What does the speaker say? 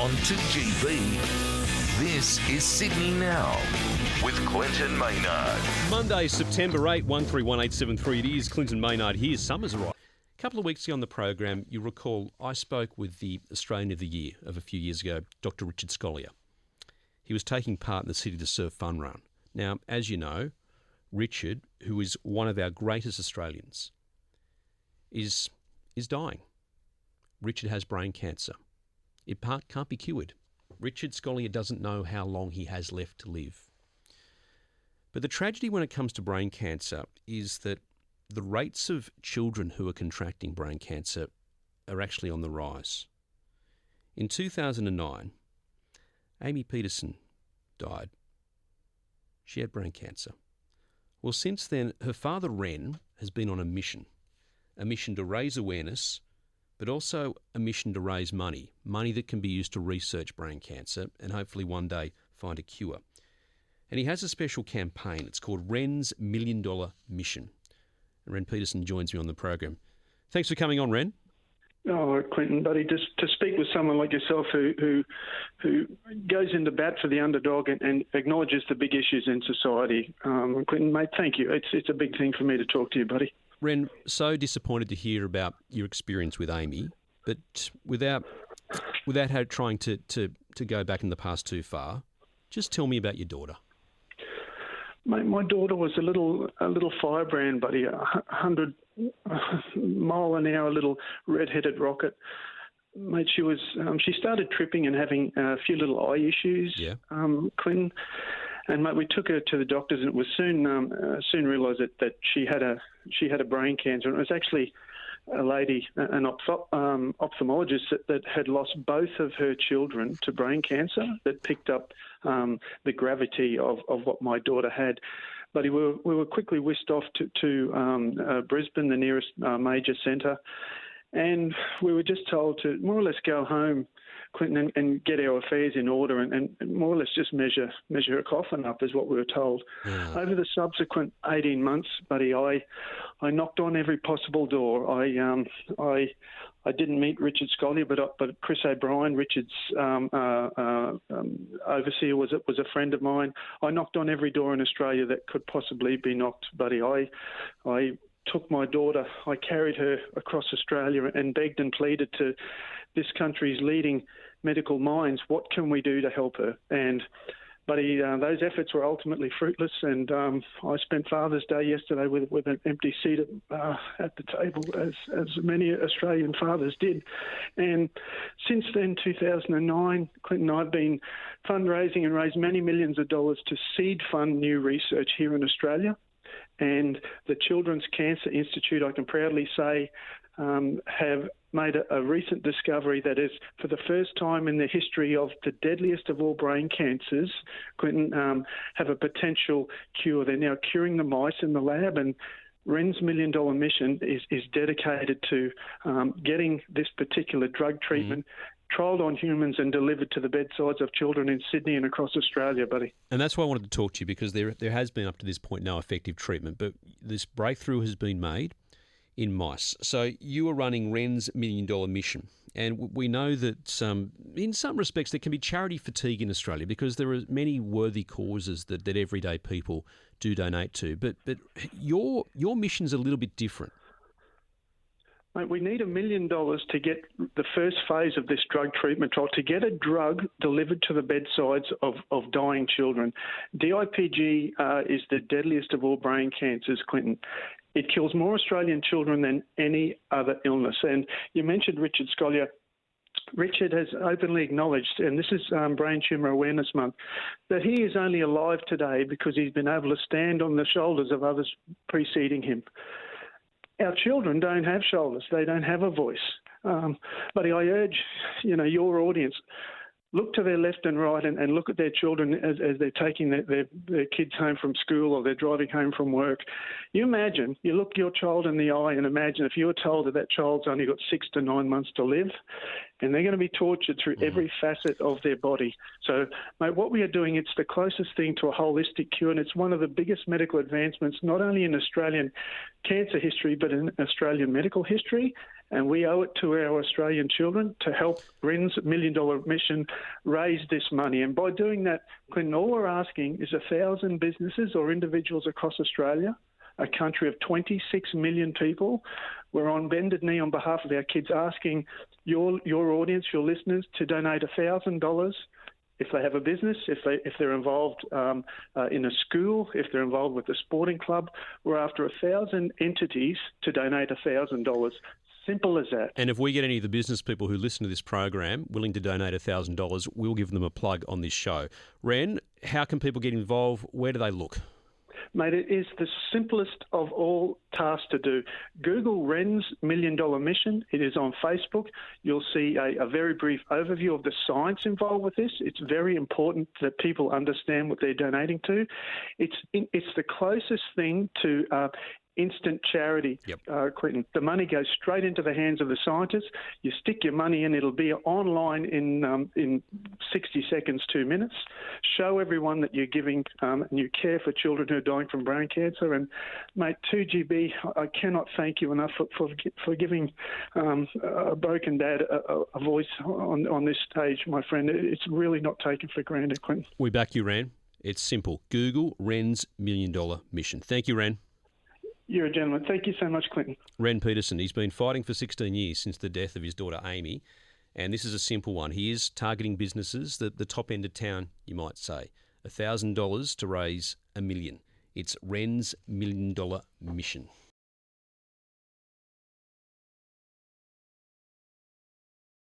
On to GB. This is Sydney Now with Clinton Maynard. Monday, September 8, 131873. It is Clinton Maynard here. Summer's arrived. A couple of weeks ago on the program, you recall I spoke with the Australian of the Year of a few years ago, Dr. Richard Scolyer. He was taking part in the City to Surf Fun Run. Now, as you know, Richard, who is one of our greatest Australians, is dying. Richard has brain cancer. It can't be cured. Richard Scolyer doesn't know how long he has left to live. But the tragedy when it comes to brain cancer is that the rates of children who are contracting brain cancer are actually on the rise. In 2009, Amy Peterson died. She had brain cancer. Well, since then, her father, Ren, has been on a mission to raise awareness, but also a mission to raise money that can be used to research brain cancer and hopefully one day find a cure. And he has a special campaign. It's called Ren's $1 Million Mission. And Ren Peterson joins me on the program. Thanks for coming on, Ren. Oh, Clinton, buddy, just to speak with someone like yourself who goes into bat for the underdog and acknowledges the big issues in society. Clinton, mate, thank you. It's a big thing for me to talk to you, buddy. Ren, so disappointed to hear about your experience with Amy, but without her trying to go back in the past too far, just tell me about your daughter. Mate, my daughter was a little firebrand, buddy, 100 mile an hour little red-headed rocket. Mate, she started tripping and having a few little eye issues, yeah. Clinton. And mate, we took her to the doctors, and it was soon realised that she had a brain cancer, and it was actually a lady, an ophthalmologist that had lost both of her children to brain cancer that picked up the gravity of what my daughter had. But we were quickly whisked off to Brisbane, the nearest major centre, and we were just told to more or less go home, Clinton, and get our affairs in order and more or less just measure her coffin up is what we were told. Yeah. Over the subsequent 18 months, buddy, I knocked on every possible door. I didn't meet Richard Scolyer, but Chris O'Brien, Richard's overseer, was a friend of mine. I knocked on every door in Australia that could possibly be knocked, buddy. I took my daughter, I carried her across Australia and begged and pleaded to this country's leading medical minds, what can we do to help her? And buddy, those efforts were ultimately fruitless, and I spent Father's Day yesterday with an empty seat at the table, as many Australian fathers did. And since then, 2009, Clinton, I've been fundraising and raised many millions of dollars to seed fund new research here in Australia. And the Children's Cancer Institute, I can proudly say, have made a recent discovery that is, for the first time in the history of the deadliest of all brain cancers, Clinton, have a potential cure. They're now curing the mice in the lab, and Ren's $1 Million Mission is dedicated to getting this particular drug treatment trialled on humans and delivered to the bedsides of children in Sydney and across Australia, buddy. And that's why I wanted to talk to you, because there has been up to this point no effective treatment, but this breakthrough has been made in mice. So you are running Ren's $1 Million Mission, and we know that in some respects there can be charity fatigue in Australia because there are many worthy causes that everyday people do donate to. But your mission's a little bit different. Mate, we need $1 million to get the first phase of this drug treatment trial, to get a drug delivered to the bedsides of dying children. DIPG is the deadliest of all brain cancers, Clinton. It kills more Australian children than any other illness. And you mentioned Richard Scolyer. Richard has openly acknowledged, and this is Brain Tumour Awareness Month, that he is only alive today because he's been able to stand on the shoulders of others preceding him. Our children don't have shoulders. They don't have a voice. But I urge, your audience, look to their left and right and look at their children as they're taking their kids home from school or they're driving home from work. You look your child in the eye and imagine if you were told that child's only got 6 to 9 months to live, and they're going to be tortured through every facet of their body. So, mate, what we are doing, it's the closest thing to a holistic cure, and it's one of the biggest medical advancements, not only in Australian cancer history, but in Australian medical history. and we owe it to our Australian children to help REN's $1 million mission raise this money. And by doing that, Clinton, all we're asking is 1,000 businesses or individuals across Australia, a country of 26 million people. We're on bended knee on behalf of our kids, asking your audience, your listeners, to donate $1,000 if they have a business, if they're involved in a school, if they're involved with a sporting club. We're after 1,000 entities to donate $1,000. Simple as that. And if we get any of the business people who listen to this program willing to donate $1,000, we'll give them a plug on this show. Ren, how can people get involved? Where do they look? Mate, it is the simplest of all tasks to do. Google REN's $1 million mission. It is on Facebook. You'll see a very brief overview of the science involved with this. It's very important that people understand what they're donating to. It's the closest thing to instant charity, Clinton. The money goes straight into the hands of the scientists. You stick your money in, it'll be online in 60 seconds, 2 minutes. Show everyone that you're giving and you care for children who are dying from brain cancer. And, mate, 2GB, I cannot thank you enough for giving a broken dad a voice on this stage, my friend. It's really not taken for granted, Clinton. We back you, Ren. It's simple. Google REN's $1 million mission. Thank you, Ren. You're a gentleman. Thank you so much, Clinton. Ren Peterson, he's been fighting for 16 years since the death of his daughter Amy, and this is a simple one. He is targeting businesses, the top end of town, you might say. $1,000 to raise $1 million. It's REN's $1 million mission.